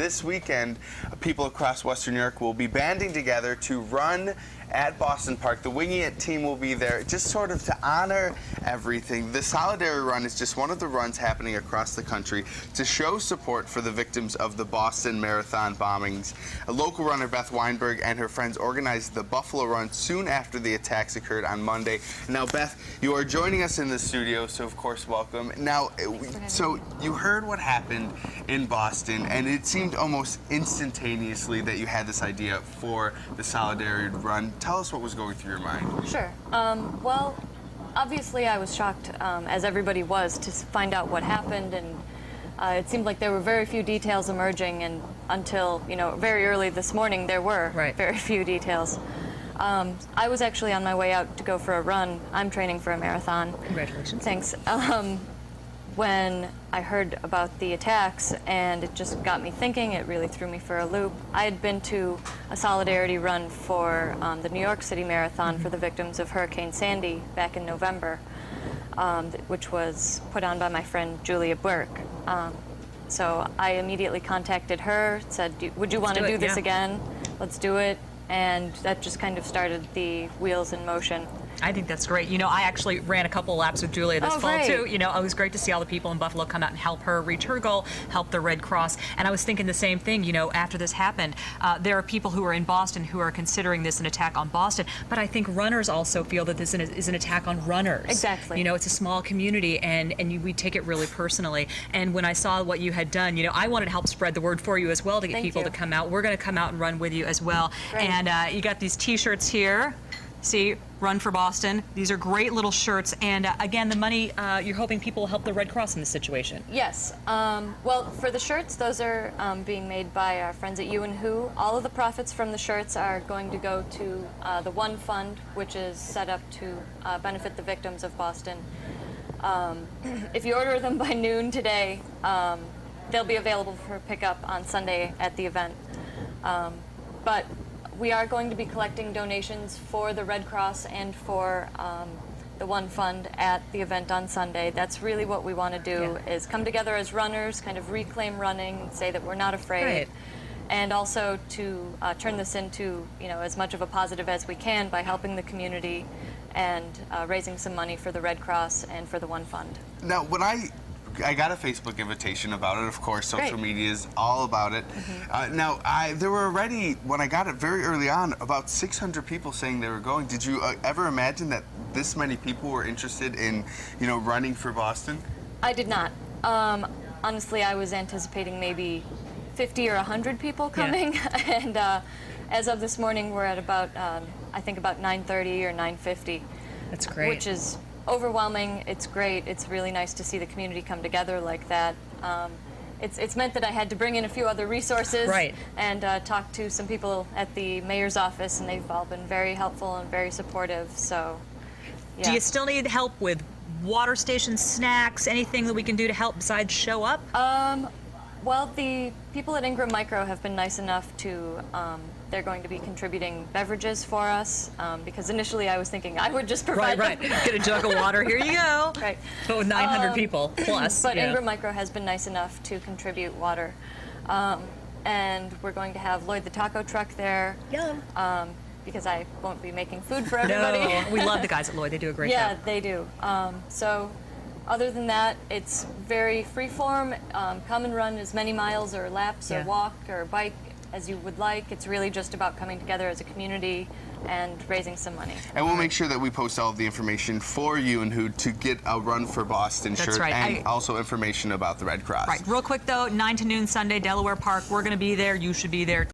this weekend, people across Western New York will be banding together to run at Boston Park. The Winging It team will be there just sort of to honor everything. The Solidarity Run is just one of the runs happening across the country to show support for the victims of the Boston Marathon bombings. A local runner, Beth Weinberg, and her friends organized the Buffalo Run soon after the attacks occurred on Monday. Now, Beth, you are joining us in the studio, so of course, welcome. Now, so you heard what happened in Boston, and it seemed almost instantaneously that you had this idea for the Solidarity Run. Tell us what was going through your mind. Sure. Well, obviously I was shocked, as everybody was, to find out what happened, and it seemed like there were very few details emerging, and until, you know, very early this morning there were very few details. I was actually on my way out to go for a run. I'm training for a marathon. Congratulations. Thanks. When I heard about the attacks, and it just got me thinking, it really threw me for a loop. I had been to a Solidarity Run for the New York City Marathon for the victims of Hurricane Sandy back in November, which was put on by my friend Julia Burke. So I immediately contacted her, said, would you want to do this again? Let's do it. And that just kind of started the wheels in motion. I think that's great. You know, I actually ran a couple laps with Julia this fall too. You know, it was great to see all the people in Buffalo come out and help her reach her goal, help the Red Cross. And I was thinking the same thing, you know, after this happened. There are people who are in Boston who are considering this an attack on Boston, but I think runners also feel that this is an attack on runners. Exactly. You know, it's a small community, and we take it really personally. And when I saw what you had done, you know, I wanted to help spread the word for you as well to get people to come out. We're going to come out and run with you as well. Great. And you got these T-shirts here. See, Run for Boston. These are great little shirts, and again, the money, you're hoping people will help the Red Cross in this situation. Yes. Well, for the shirts, those are being made by our friends at You and Who. All of the profits from the shirts are going to go to the One Fund, which is set up to benefit the victims of Boston. If you order them by noon today, they'll be available for pickup on Sunday at the event. But we are going to be collecting donations for the Red Cross and for the One Fund at the event on Sunday. That's really what we want to do, is come together as runners, kind of reclaim running, say that we're not afraid, and also to turn this into, you know, as much of a positive as we can by helping the community and raising some money for the Red Cross and for the One Fund. Now, when I got a Facebook invitation about it, of course. Social media is all about it. Now, there were already, when I got it very early on, about 600 people saying they were going. Did you ever imagine that this many people were interested in, you know, running for Boston? I did not. Honestly, I was anticipating maybe 50 or 100 people coming, and as of this morning, we're at about, I think about 9:30 or 9:50. That's great. Which is overwhelming. It's great. It's really nice to see the community come together like that. It's meant that I had to bring in a few other resources and talk to some people at the mayor's office, and they've all been very helpful and very supportive. So, yeah. Do you still need help with water stations, snacks, anything that we can do to help besides show up? Well, the people at Ingram Micro have been nice enough to, they're going to be contributing beverages for us, because initially I was thinking I would just provide them. Get a jug of water, here you go. But with 900 people plus. But Ingram Micro has been nice enough to contribute water. And we're going to have Lloyd the taco truck there. Yum. Because I won't be making food for everybody. No, we love the guys at Lloyd. They do a great job. Yeah, they do. So other than that, it's very free-form. Come and run as many miles or laps or walk or bike as you would like. It's really just about coming together as a community and raising some money. And we'll make sure that we post all of the information for You and Who to get a Run for Boston shirt, and also information about the Red Cross. Real quick though, 9 to noon Sunday, Delaware Park. We're going to be there. You should be there.